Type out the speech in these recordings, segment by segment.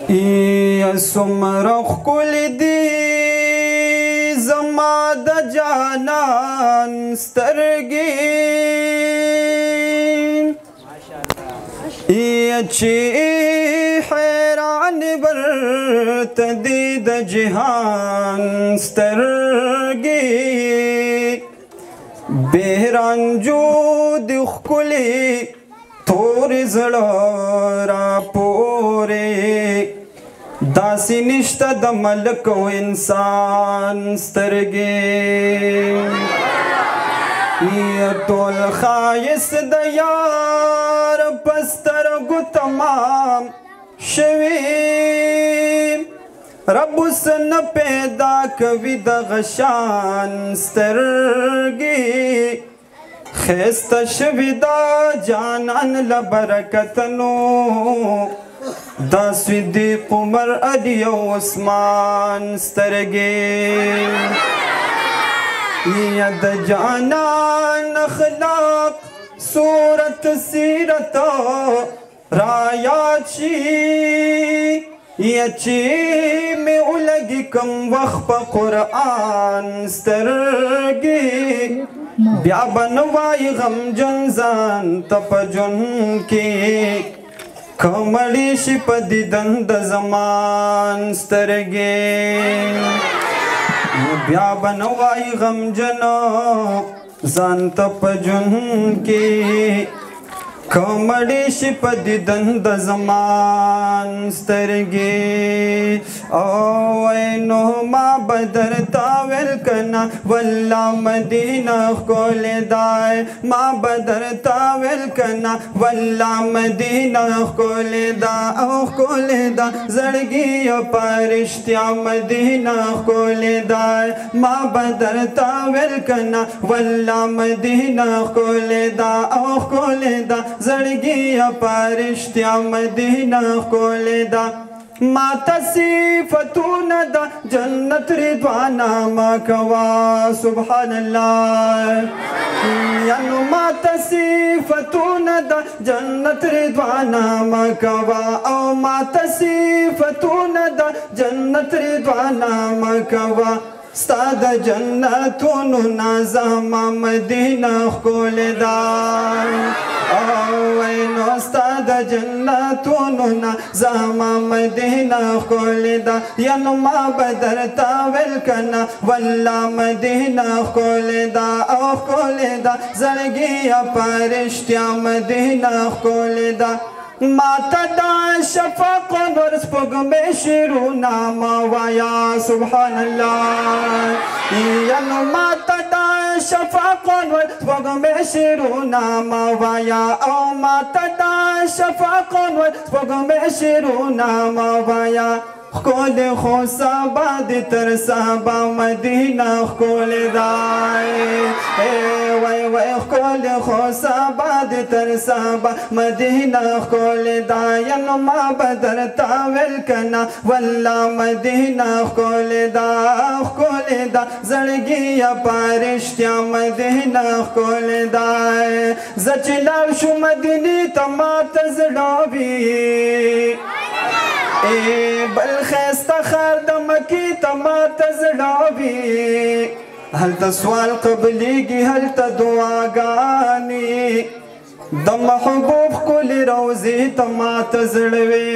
څومره ښکلې دي زما د جانان سترګې چې حیران ورته دي د جهان سترګې بې رنجو د ښکلې تورې زړه راپورې داسې نشته د ملک و انسان سترګې ټول ښایست د یار په سترګو تمام شوي رب اوس نه پیدا کوي دغه شان سترګې ښایسته شوي دا جانان له برکتنو دا صدیق عمر علی او عثمان سترګې یا د جانان اخلاق صورت سیرت را یاد شي یا چې مې ولګي کم وخت په قرآن سترګې بیا به نه وایي غمجن ځان ته په ژوند کې که مړې شي په دیدن د زمان سترګې بیا به نه وایي غمجن ځان ته په ژوند کې که مړې شي په دیدن د زمان سترګې او نو ما به درته ویل کنه والله مدینه ښکلې دی ما به درته ویل کنه والله مدینه ښکلې ده او ښکلې ده زړګي په رښتیا مدینه ښکلې دی ما به درته ویل کنه والله مدینه ښکلې ده او ښکلې ده زړګي په رښتیا مدینه ښکلې ده ما ته صفتونه د جنت رضوانه ما کوه سبحان الله یعنو ما ته صفتونه د جنت رضوانه ما کوه او ما ته صفتونه د جنت رضوانه ما کوه ستا د جنتونو نه زما مدینه ښکلې ده نو ستا د جنتونو نه زما مدینه ښکلې ده یعنو ما به درته ویل کنه والله مدینه ښکلې ده او ښکلې ده زړګي په رښتیا مدینه ښکلې ده ما ته دا شفق نور سپوږمۍ شعرونه مه وایه سبحان الله یعنو ما ته دا شفق نور سپوږمۍ شعرونه مه وایه او ما ته دا شفق نور سپوږمۍ شعرونه مه وایه ښکلې خو سبا دې تر سبا مدینه ښکلې ده وای وای ښکلې خو سبا دې تر سبا مدینه ښکلې ده یعنو ما به درته ویل کنه والله مدینه ښکلې ده ښکلې ده زړګي په رښتیا مدینه ښکلې ده زه چې لاړ شو مدینې ته ماته زړه وي بل ښایسته ښار د مکې ته ماته زړه وي هلته سوال قبلیږي هلته دعاګانې د محبوب ښکلې روضې ته ماته زړه وي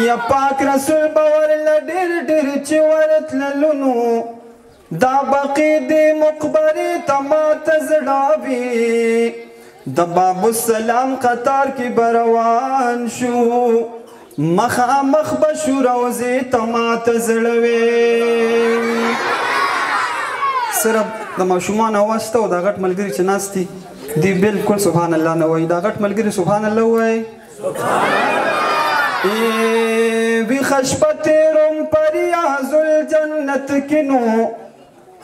یا پاک رسول به ورله ډېر ډېر چې ورتللو نو دا بقي دې مقبرې ته ماته زړه وي د باب السلام قطار کې بروان شو مخامخ به شو روضې ته ماته زړه وي صرف د ماشومانو اواز ته او د غټ ملګري چې ناست دي دی بالکل سبحان الله نه وایي دا غټ ملګري سبحان الله وایي ویښه شپه تېروم په ریاض الجنت کې نو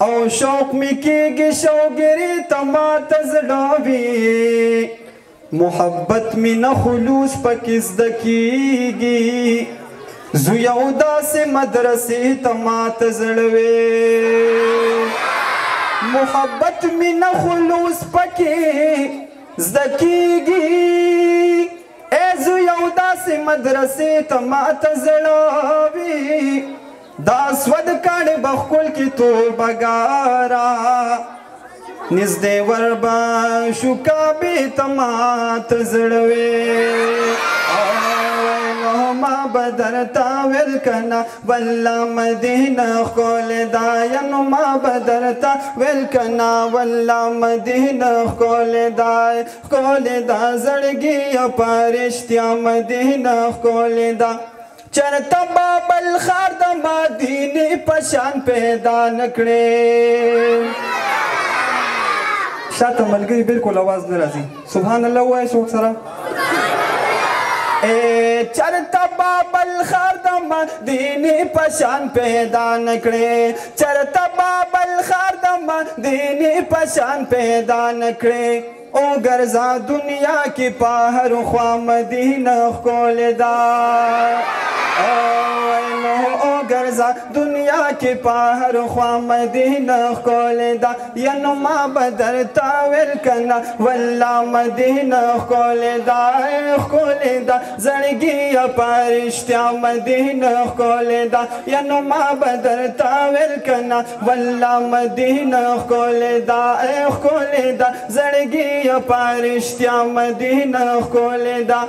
او شوق می کېږي شوګیري ته ماته زړه وي محبت می نه خلوص پکې زده کېږي زه یو داسې مدرسې ته ماته زړه وي محبت می نه خلوص پکې زده کېږي زه یو داسې مدرسې ته ماته زړه وي دا سود کاڼې به ښکل کې توبهګاره نږدې وربه شو کعبې ته ماته زړه وي ما بدرتا ویل کنا والله مدینه ښکلې ده ینو ما بدرتا ویل کنا والله مدینه ښکلې ده زړګیه په رښتیا مدینه ښکلې ده چرته به بل ښار د مدینې په شان پیدا نه کړې شاته ملګري بالکل اواز نه راځي سبحان الله ووایه څوک سره چرته به بل ښار د مدینې په شان پیدا نه کړې چرته به بل ښار د مدینې په شان پیدا نه کړې او ګرځا دنیا کې په هر خوا مدینه ښکلې ده او ګرځا دنیا کې په هر خوا مدینه ښکلې ده ینو ما به درته ویل کنه والله مدینه ښکلې ده زړګیه په رښتیا مدینه ښکلې ده ینو ما به درته ویل کنه والله مدینه ښکلې ده زړګیه په رښتیا مدینه ښکلې ده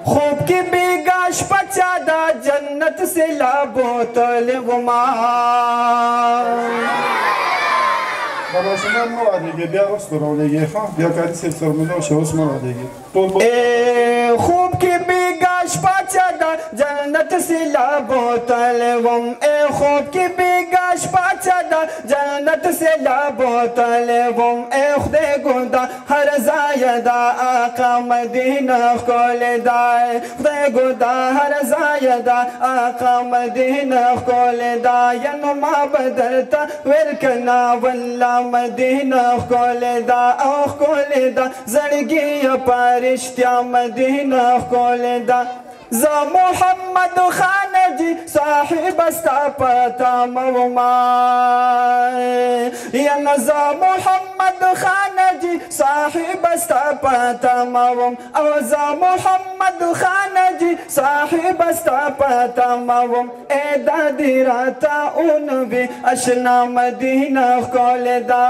خوب کی بیگاش پچا دا جنت سے لابو طلبما بابا شما مو آدیگه بیا رست رو دیگه خواهم بیا کاری سیب سرمونه و شوز مرا دیگه خوب کی بیگاش پچا دا جنت سے لابو طلبم خوب کی بیگاش پچا دا جنت سے لابو طلبم خدای گندا هر زایدا آقا مدینه ښکلې ده خدای ګودا هر ځایدا آقا مدینه ښکلې ده ینو ما به درته ویل کنه والله مدینه ښکلې ده زړګیه په رښتیا مدینه ښکلې ده زه محمد خان جی صاحب ستا پتا موما ینو زه محمد خان جی صاحب ستا پتا موم او زه محمد خان جی صاحب ستا پتا موم دادی راته اونوي اشنا مدینه ښکلې ده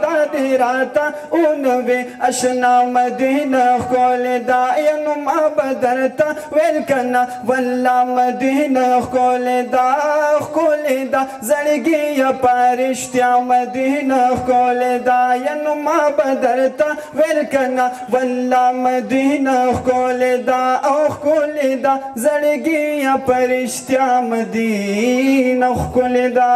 دادی راته اونوي اشنا مدینه ښکلې ده ینو ما به درته ویل کنه والله مدینه ښکلې ده زړګیه په رښتیا مدینه ښکلې ده ینو ما به درته ویل کنه والله مدینه ښکلې ده زړګیه په رښتیا مدینه ښکلې ده